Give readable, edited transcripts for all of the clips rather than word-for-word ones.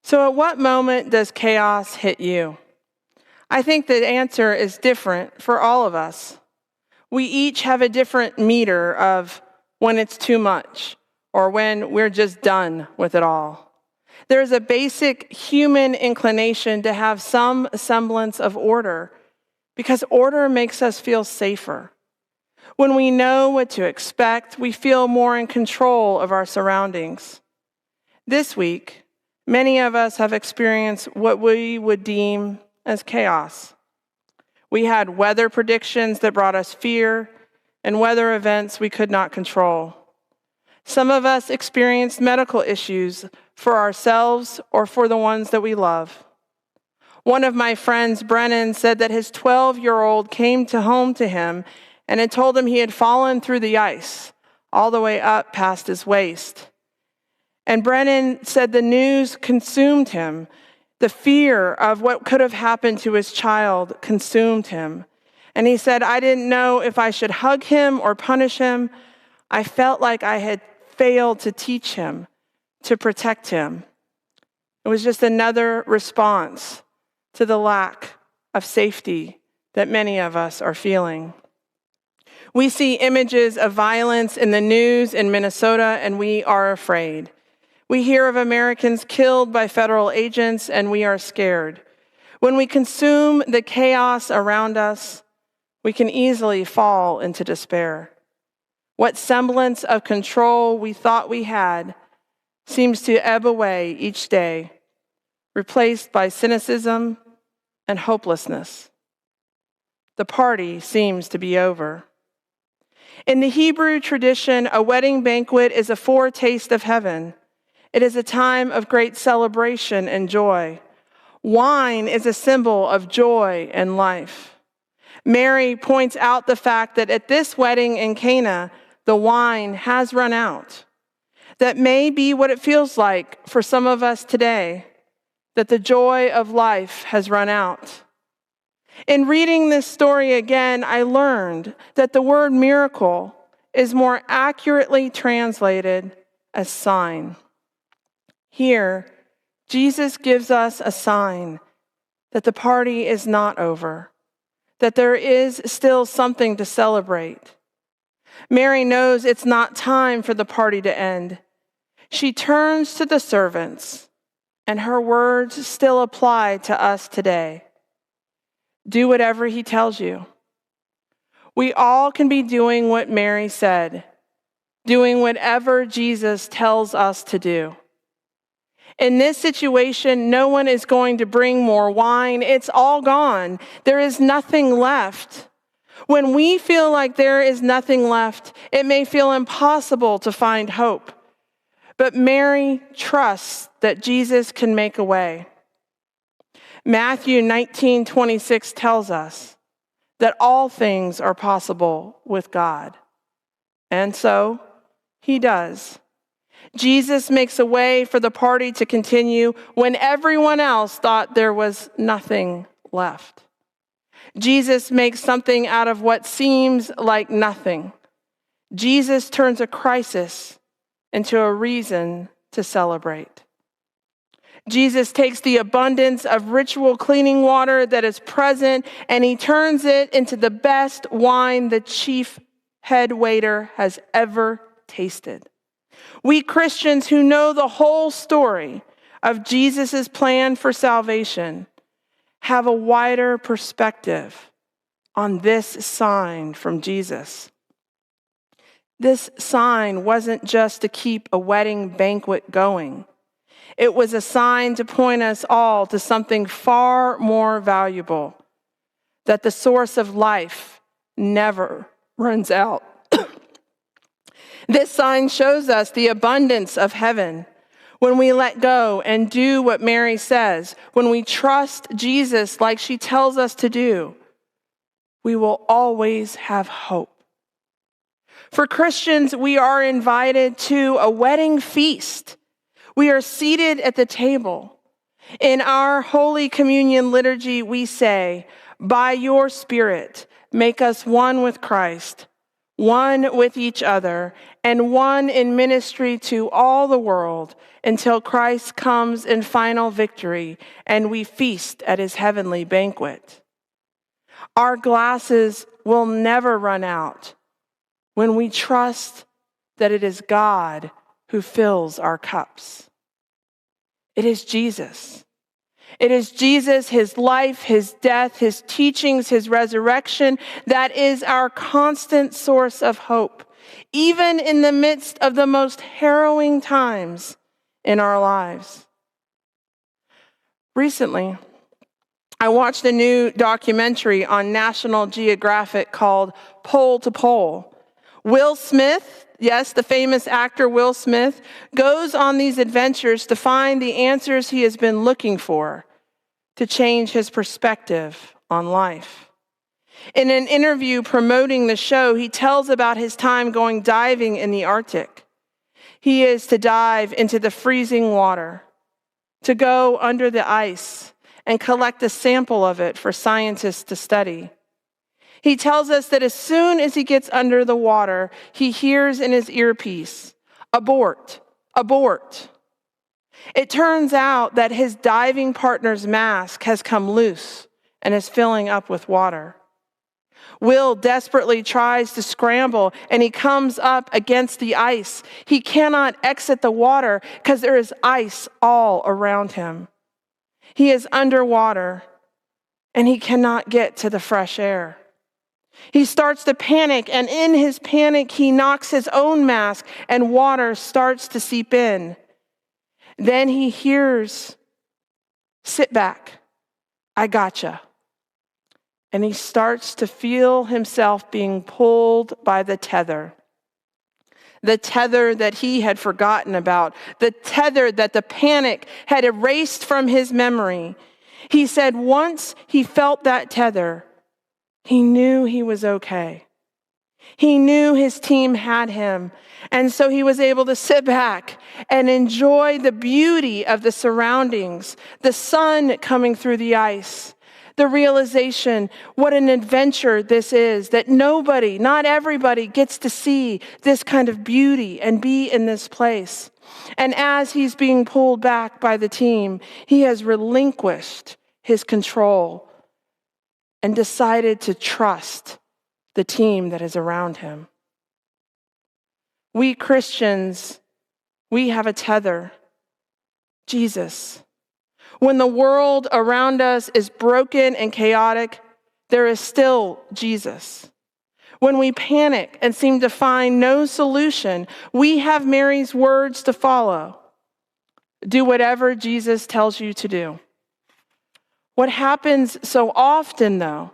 So at what moment does chaos hit you? I think the answer is different for all of us. We each have a different meter of when it's too much or when we're just done with it all. There's a basic human inclination to have some semblance of order because order makes us feel safer. When we know what to expect, we feel more in control of our surroundings. This week, many of us have experienced what we would deem as chaos. We had weather predictions that brought us fear and weather events we could not control. Some of us experienced medical issues for ourselves or for the ones that we love. One of my friends, Brennan, said that his 12-year-old came home to him and had told him he had fallen through the ice all the way up past his waist. And Brennan said the news consumed him. The fear of what could have happened to his child consumed him. And he said, I didn't know if I should hug him or punish him. I felt like I had failed to teach him, to protect him. It was just another response to the lack of safety that many of us are feeling. We see images of violence in the news in Minnesota, and we are afraid. We hear of Americans killed by federal agents, and we are scared. When we consume the chaos around us, we can easily fall into despair. What semblance of control we thought we had seems to ebb away each day, replaced by cynicism and hopelessness. The party seems to be over. In the Hebrew tradition, a wedding banquet is a foretaste of heaven. It is a time of great celebration and joy. Wine is a symbol of joy and life. Mary points out the fact that at this wedding in Cana, the wine has run out. That may be what it feels like for some of us today, that the joy of life has run out. In reading this story again, I learned that the word miracle is more accurately translated as sign. Here, Jesus gives us a sign that the party is not over, that there is still something to celebrate. Mary knows it's not time for the party to end. She turns to the servants, and her words still apply to us today. Do whatever he tells you. We all can be doing what Mary said, doing whatever Jesus tells us to do. In this situation, no one is going to bring more wine. It's all gone. There is nothing left. When we feel like there is nothing left, it may feel impossible to find hope. But Mary trusts that Jesus can make a way. Matthew 19:26 tells us that all things are possible with God. And so, he does. Jesus makes a way for the party to continue when everyone else thought there was nothing left. Jesus makes something out of what seems like nothing. Jesus turns a crisis into a reason to celebrate. Jesus takes the abundance of ritual cleaning water that is present and he turns it into the best wine the chief head waiter has ever tasted. We Christians who know the whole story of Jesus' plan for salvation have a wider perspective on this sign from Jesus. This sign wasn't just to keep a wedding banquet going. It was a sign to point us all to something far more valuable, that the source of life never runs out. This sign shows us the abundance of heaven. When we let go and do what Mary says, when we trust Jesus like she tells us to do, we will always have hope. For Christians, we are invited to a wedding feast. We are seated at the table. In our Holy Communion liturgy, we say, by your Spirit, make us one with Christ. one with each other, and one in ministry to all the world until Christ comes in final victory and we feast at his heavenly banquet. Our glasses will never run out when we trust that it is God who fills our cups. It is Jesus. It is Jesus, his life, his death, his teachings, his resurrection, that is our constant source of hope, even in the midst of the most harrowing times in our lives. Recently, I watched a new documentary on National Geographic called Pole to Pole. Will Smith, yes, the famous actor Will Smith, goes on these adventures to find the answers he has been looking for to change his perspective on life. In an interview promoting the show, he tells about his time going diving in the Arctic. He is to dive into the freezing water, to go under the ice and collect a sample of it for scientists to study. He tells us that as soon as he gets under the water, he hears in his earpiece, "Abort, abort." It turns out that his diving partner's mask has come loose and is filling up with water. Will desperately tries to scramble and he comes up against the ice. He cannot exit the water because there is ice all around him. He is underwater and he cannot get to the fresh air. He starts to panic, and in his panic, he knocks his own mask and water starts to seep in. Then he hears, "Sit back, I gotcha." And he starts to feel himself being pulled by the tether that he had forgotten about, the tether that the panic had erased from his memory. He said once he felt that tether, he knew he was okay. He knew his team had him, and so he was able to sit back and enjoy the beauty of the surroundings, the sun coming through the ice, the realization what an adventure this is, that nobody, not everybody gets to see this kind of beauty and be in this place. And as he's being pulled back by the team, he has relinquished his control and decided to trust the team that is around him. We Christians, we have a tether, Jesus. When the world around us is broken and chaotic, there is still Jesus. When we panic and seem to find no solution, we have Mary's words to follow. Do whatever Jesus tells you to do. What happens so often, though,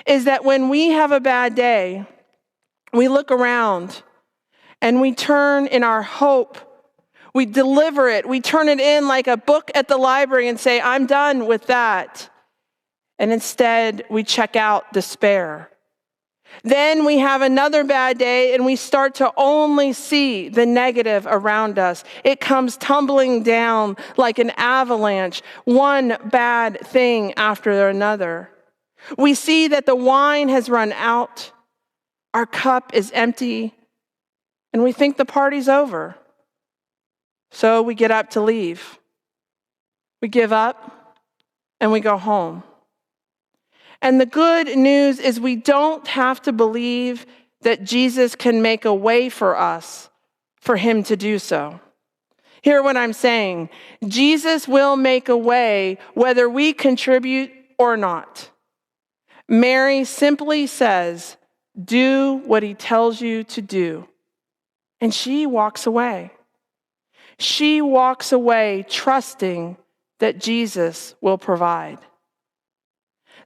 is that when we have a bad day, we look around and we turn in our hope, we deliver it, we turn it in like a book at the library and say, "I'm done with that." And instead, we check out despair. Then we have another bad day and we start to only see the negative around us. It comes tumbling down like an avalanche, one bad thing after another. We see that the wine has run out, our cup is empty, and we think the party's over. So we get up to leave. We give up and we go home. And the good news is we don't have to believe that Jesus can make a way for us for him to do so. Hear what I'm saying. Jesus will make a way whether we contribute or not. Mary simply says, "Do what he tells you to do." And she walks away. She walks away trusting that Jesus will provide.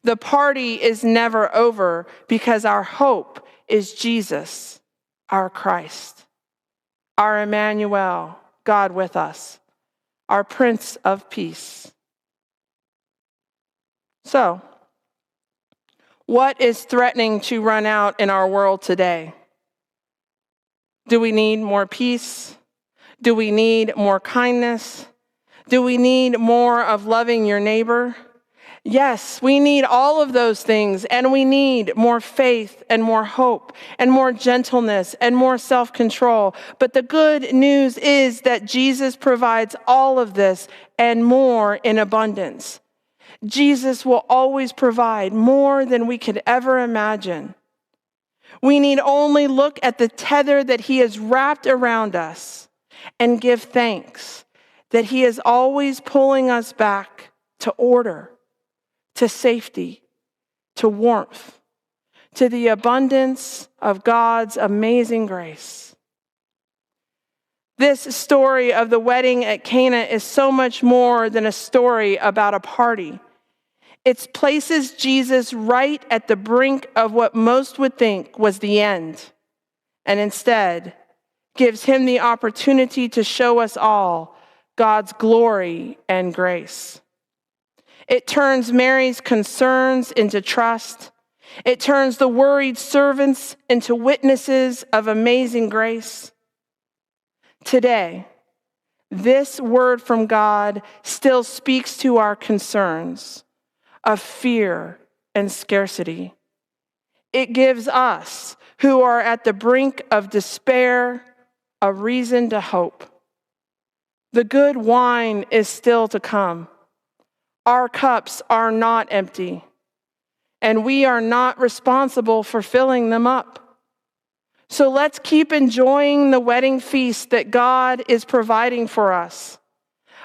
The party is never over because our hope is Jesus, our Christ, our Emmanuel, God with us, our Prince of Peace. So, what is threatening to run out in our world today? Do we need more peace? Do we need more kindness? Do we need more of loving your neighbor? Yes, we need all of those things, and we need more faith and more hope and more gentleness and more self-control. But the good news is that Jesus provides all of this and more in abundance. Jesus will always provide more than we could ever imagine. We need only look at the tether that he has wrapped around us and give thanks that he is always pulling us back to order, to safety, to warmth, to the abundance of God's amazing grace. This story of the wedding at Cana is so much more than a story about a party. It places Jesus right at the brink of what most would think was the end, and instead gives him the opportunity to show us all God's glory and grace. It turns Mary's concerns into trust. It turns the worried servants into witnesses of amazing grace. Today, this word from God still speaks to our concerns of fear and scarcity. It gives us, who are at the brink of despair, a reason to hope. The good wine is still to come. Our cups are not empty, and we are not responsible for filling them up. So let's keep enjoying the wedding feast that God is providing for us.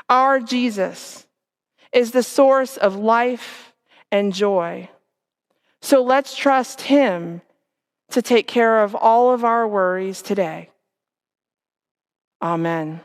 Our Jesus is the source of life and joy. So let's trust him to take care of all of our worries today. Amen.